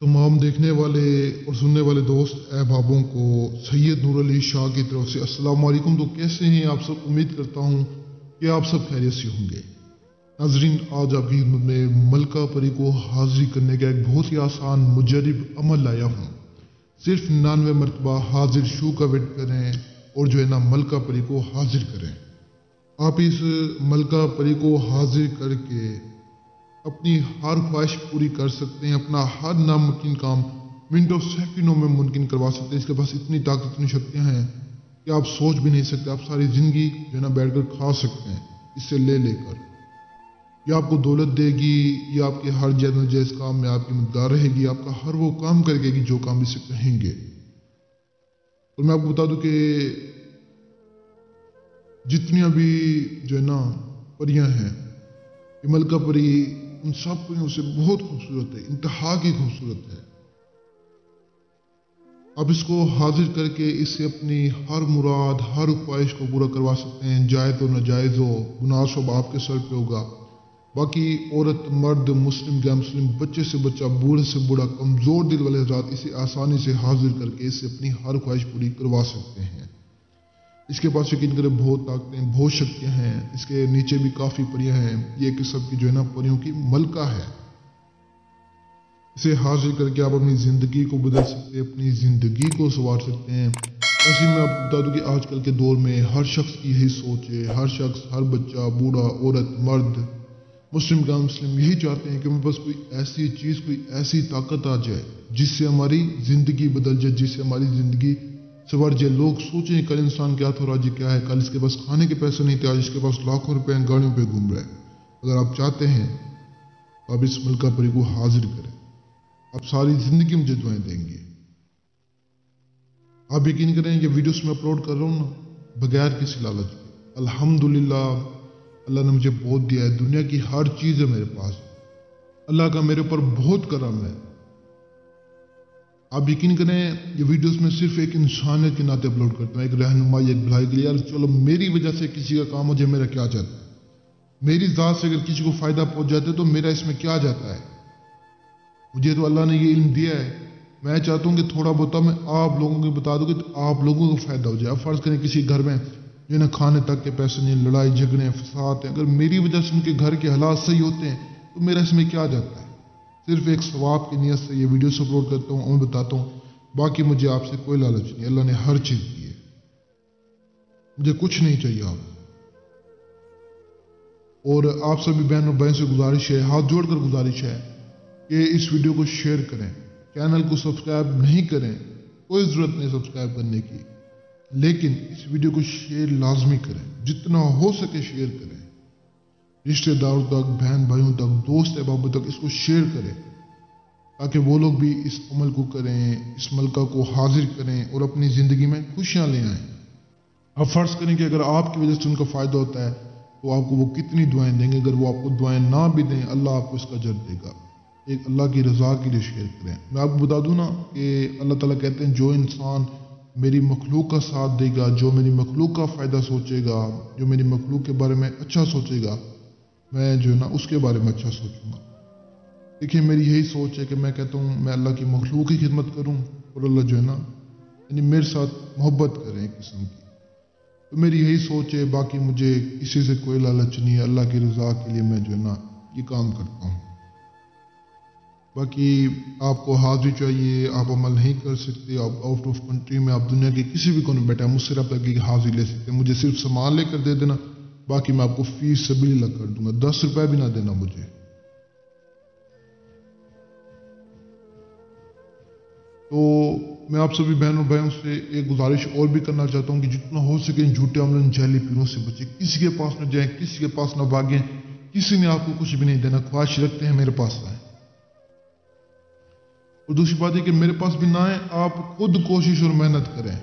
तमाम देखने वाले और सुनने वाले दोस्त अहबाबों को सैयद नूर अली शाह की तरफ से अस्सलाम वालेकुम। तो कैसे हैं आप सब? उम्मीद करता हूँ कि आप सब खैरियत से होंगे। नाजरीन, आज आपकी खिदमत में मलका परी को हाजिर करने का एक बहुत ही आसान मुजरब अमल लाया हूँ। सिर्फ 99 मरतबा हाजिर शू का वेट करें और जो है ना मलका परी को हाजिर करें। आप इस मलका परी को हाजिर करके अपनी हर ख्वाहिश पूरी कर सकते हैं, अपना हर नामुमकिन काम मिनटों सेकंडों में मुमकिन करवा सकते हैं। इसके पास इतनी ताकत, इतनी शक्तियाँ हैं कि आप सोच भी नहीं सकते। आप सारी ज़िंदगी जो है ना बैठ कर खा सकते हैं इससे ले लेकर। ये आपको दौलत देगी, ये आपके हर जायज़ काम में आपकी मददगार रहेगी, आपका हर वो काम करेगी जो काम इससे कहेंगे। तो मैं आपको बता दूं कि जितनी अभी जो है ना परियां हैं, ये मलका परी उन सब परियों से बहुत खूबसूरत है, इंतहा की खूबसूरत है। आप इसको हाजिर करके इससे अपनी हर मुराद, हर ख्वाहिश को पूरा करवा सकते हैं। जायज़ हो नाजायज़ हो, गुनाह सब आपके सर पे होगा। बाकी औरत, मर्द, मुस्लिम गैर मुस्लिम, बच्चे से बच्चा, बूढ़े से बूढ़ा, कमज़ोर दिल वाले हज़रात इसे आसानी से हाजिर करके इससे अपनी हर ख्वाहिश पूरी करवा सकते हैं। इसके पास यकीन करें बहुत ताकतें, बहुत शक्तियाँ हैं। इसके नीचे भी काफ़ी परियां हैं। ये किस्म की जो है ना परियों की मलका है। इसे हाजिर करके आप अपनी ज़िंदगी को बदल सकते हैं, अपनी ज़िंदगी को संवार सकते हैं। ऐसे मैं आपको बता दूं कि आजकल के दौर में हर शख्स की यही सोच है। हर शख्स, हर बच्चा, बूढ़ा, औरत, मर्द, मुस्लिम गैर मुस्लिम यही चाहते हैं कि हमें बस कोई ऐसी चीज़, कोई ऐसी ताकत आ जाए जिससे हमारी ज़िंदगी बदल जाए, जिससे हमारी ज़िंदगी सवर जाए। लोग सोचें कल इंसान क्या था और आज क्या है। कल इसके पास खाने के पैसे नहीं थे, आज इसके पास लाखों रुपए गाड़ियों पे घूम रहे हैं। अगर आप चाहते हैं तो आप इस मलका परी को हाजिर करें, आप सारी ज़िंदगी मुझे दुआएं देंगे। आप यकीन करें ये वीडियोस मैं अपलोड कर रहा हूँ ना बगैर किसी लालच के। अल्हम्दुलिल्लाह, अल्लाह ने मुझे बहुत दिया है। दुनिया की हर चीज़ है मेरे पास। अल्लाह का मेरे ऊपर बहुत करम है। आप यकीन करें ये वीडियोस में सिर्फ एक इंसानियत के नाते अपलोड करता हूँ, एक रहनुमाई, एक भलाई के लिए। यार चलो मेरी वजह से किसी का काम हो जाए, मेरा क्या जाता है। मेरी ज़ात से अगर किसी को फ़ायदा पहुँच जाता है तो मेरा इसमें क्या जाता है। मुझे तो अल्लाह ने ये इल्म दिया है। मैं चाहता हूँ कि थोड़ा बहुत मैं आप लोगों को बता दूँ कि आप लोगों को फ़ायदा हो जाए। अब फ़र्ज़ करें किसी घर में जो ना खाने तक के पैसे नहीं, लड़ाई झगड़े फसाद हैं, अगर मेरी वजह से उनके घर के हालात सही होते हैं तो मेरा इसमें क्या जाता है। सिर्फ एक सवाब की नीयत से ये वीडियो अपलोड करता हूँ और बताता हूँ। बाकी मुझे आपसे कोई लालच नहीं। अल्लाह ने हर चीज़ दी है, मुझे कुछ नहीं चाहिए आप। और आप सभी बहन और भाई से गुजारिश है, हाथ जोड़कर गुजारिश है कि इस वीडियो को शेयर करें। चैनल को सब्सक्राइब नहीं करें, कोई ज़रूरत नहीं सब्सक्राइब करने की, लेकिन इस वीडियो को शेयर लाजमी करें। जितना हो सके शेयर करें, रिश्तेदारों तक, बहन भाइयों तक, दोस्त अहबाबों तक इसको शेयर करें ताकि वो लोग भी इस अमल को करें, इस मलका को हाजिर करें और अपनी ज़िंदगी में खुशियाँ ले आएँ। अब फ़र्ज़ करें कि अगर आपकी वजह से उनका फ़ायदा होता है तो आपको वो कितनी दुआएं देंगे। अगर वो आपको दुआएं ना भी दें, अल्लाह आपको इसका अजर देगा। एक अल्लाह की रज़ा के लिए शेयर करें। मैं आपको बता दूं ना कि अल्लाह ताला कहते हैं जो इंसान मेरी मखलूक का साथ देगा, जो मेरी मखलूक का फ़ायदा सोचेगा, जो मेरी मखलूक के बारे में अच्छा सोचेगा, मैं जो है ना उसके बारे में अच्छा सोचूंगा। देखिए मेरी यही सोच है कि मैं कहता हूँ मैं अल्लाह की मखलूक की खिदमत करूँ और अल्लाह जो है ना यानी मेरे साथ मोहब्बत करें एक किस्म की। तो मेरी यही सोच है। बाकी मुझे किसी से कोई लालच नहीं है। अल्लाह की रज़ा के लिए मैं जो है ना ये काम करता हूँ। बाकी आपको हाजिर चाहिए, आप अमल नहीं कर सकते, आप आउट ऑफ कंट्री में, आप दुनिया के किसी भी कोने में बैठे हैं, मुझसे रब्ता की हाजिर ले सकते हैं। मुझे सिर्फ सामान लेकर दे देना, बाकी मैं आपको फीस सबीलिल्लाह कर दूंगा। 10 रुपये भी ना देना मुझे। तो मैं आप सभी बहनों भाइयों से एक गुजारिश और भी करना चाहता हूँ कि जितना हो सके झूठे अमल, जहली पीरों से बचें। किसी के पास न जाएं, किसी के पास न भागें। किसी ने आपको कुछ भी नहीं देना। ख्वाहिश रखते हैं मेरे पास आए, और दूसरी बात है कि मेरे पास भी ना आए, आप खुद कोशिश और मेहनत करें,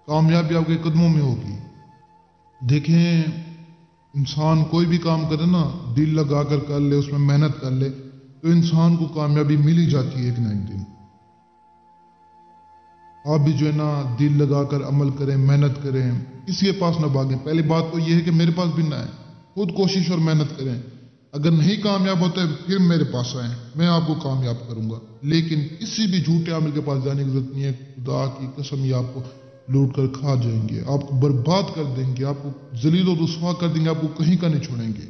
कामयाबी आपके कदमों में होगी। देखें इंसान कोई भी काम करे ना, दिल लगा कर ले, उसमें मेहनत कर ले, तो इंसान को कामयाबी मिल ही जाती है एक ना एक दिन। आप भी जो है ना दिल लगाकर अमल करें, मेहनत करें, किसी के पास ना भागें। पहली बात तो ये है कि मेरे पास भी ना है, खुद कोशिश और मेहनत करें। اگر نہیں کامیاب ہوتے پھر میرے پاس آئیں، میں آپ کو کامیاب کروں گا، لیکن کسی بھی جھوٹے عامل کے پاس جانے کی ضرورت نہیں ہے۔ خدا کی قسم یہ آپ کو لوٹ کر کھا جائیں گے، آپ کو برباد کر دیں گے، آپ کو ذلیل و رسوا کر دیں گے، آپ کو کہیں کا نہیں چھوڑیں گے۔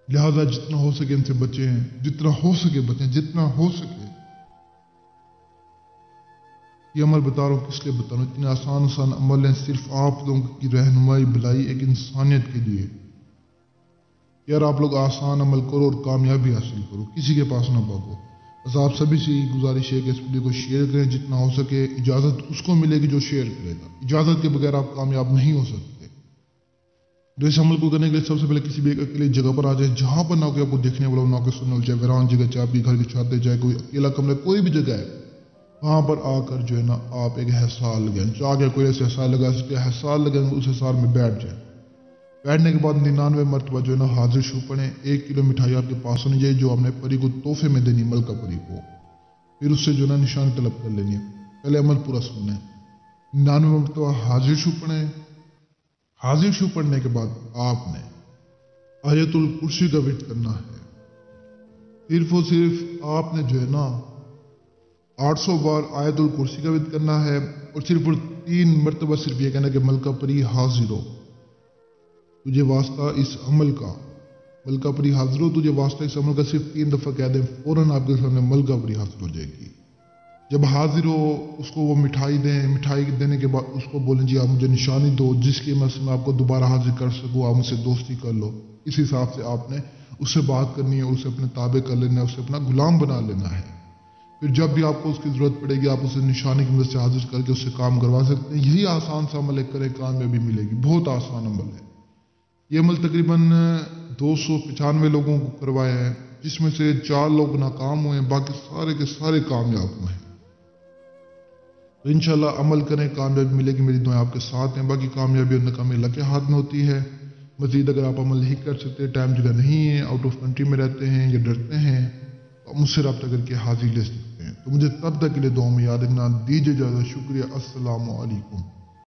لہذا جتنا ہو سکے ان سے بچے ہیں، جتنا ہو سکے بچیں، جتنا ہو سکے۔ یہ عمل بتا رہا ہوں کس لیے بتا رہا ہوں، اتنے آسان عمل ہیں، صرف آپ لوگوں کی رہنمائی بھلائی ایک انسانیت کے لیے۔ یار آپ لوگ آسان عمل کرو اور کامیابی حاصل کرو، کسی کے پاس نہ بھاگو۔ بس آپ سبھی سے گزارش ہے کہ اس ویڈیو کو شیئر کریں، جتنا ہو سکے۔ اجازت اس کو ملے گی جو شیئر کرے گا، اجازت کے بغیر آپ کامیاب نہیں ہو سکتے۔ جو اس عمل کو کرنے کے لیے سب سے پہلے کسی بھی ایک اکیلی جگہ پر آ جائیں، جہاں پر نہ کوئی آپ کو دیکھنے والا ہو، نہ کوئی سننے والا، چاہے ویران جگہ، چاہے آپ کے گھر کی چھت ہے، چاہے کوئی اکیلا کمرہ، کوئی بھی جگہ ہے، وہاں پر آ کر جو ہے نا آپ ایک حصار لگائیں۔ چاہے کوئی ایسے حصار لگا سکتے، حصار لگائیں، اس حصار میں بیٹھ جائیں۔ بیٹھنے کے بعد 99 مرتبہ جو ہے نا حاضر شو پڑھیں۔ 1 کلو مٹھائی آپ کے پاس ہونی چاہیے جو آپ نے پری کو تحفے میں دینی، ملکہ پری کو۔ پھر اس سے جو ہے نا نشان طلب کر لینی ہے۔ پہلے عمل پورا سننا ہے۔ 99 مرتبہ حاضر شو پڑھیں۔ حاضر شو پڑھنے کے بعد آپ نے آیت الکرسی کا ورد کرنا ہے۔ صرف اور صرف آپ نے جو ہے نا 800 بار آیت الکرسی کا ورد کرنا ہے، اور صرف 3 مرتبہ صرف یہ کہنا کہ ملکہ پری حاضر ہو، تجھے واسطہ اس عمل کا، ملکہ پری حاضر ہو، تجھے واسطہ اس عمل کا۔ صرف 3 دفعہ کہہ دیں، فوراً آپ کے سامنے ملکہ پری حاضر ہو جائے گی۔ جب حاضر ہو اس کو وہ مٹھائی دیں، مٹھائی دینے کے بعد اس کو بولیں جی آپ مجھے نشانی دو جس کی میں آپ کو دوبارہ حاضر کر سکوں، آپ مجھ سے دوستی کر لو۔ اس حساب سے آپ نے اس سے بات کرنی ہے، اسے اپنے تابع کر لینا ہے، اسے اپنا غلام بنا لینا ہے۔ پھر جب بھی آپ کو اس کی ضرورت پڑے گی آپ اسے نشانی کی مدد سے حاضر کر کے اس سے کام کروا سکتے ہیں۔ یہی آسان سا عمل ہے، کرے کامیابی ملے گی، بہت آسان عمل ہے۔ یہ عمل تقریباً 295 لوگوں کو کروایا ہے، جس میں سے 4 لوگ ناکام ہوئے ہیں، باقی سارے کے سارے کامیاب ہوئے ہیں۔ تو انشاءاللہ عمل کریں، کامیابی ملے گی، میری دعائیں آپ کے ساتھ ہیں۔ باقی کامیابی اور ناکامی اللہ کے ہاتھ میں ہوتی ہے۔ مزید اگر آپ عمل نہیں کر سکتے، ٹائم جگہ نہیں ہے، آؤٹ آف کنٹری میں رہتے ہیں یا ڈرتے ہیں، تو مجھ سے رابطہ کر کے حاضری لے سکتے ہیں۔ تو مجھے تب تک کے لیے دعاؤں میں یاد رکھنا، دیجیے اجازت، شکریہ، السلام علیکم۔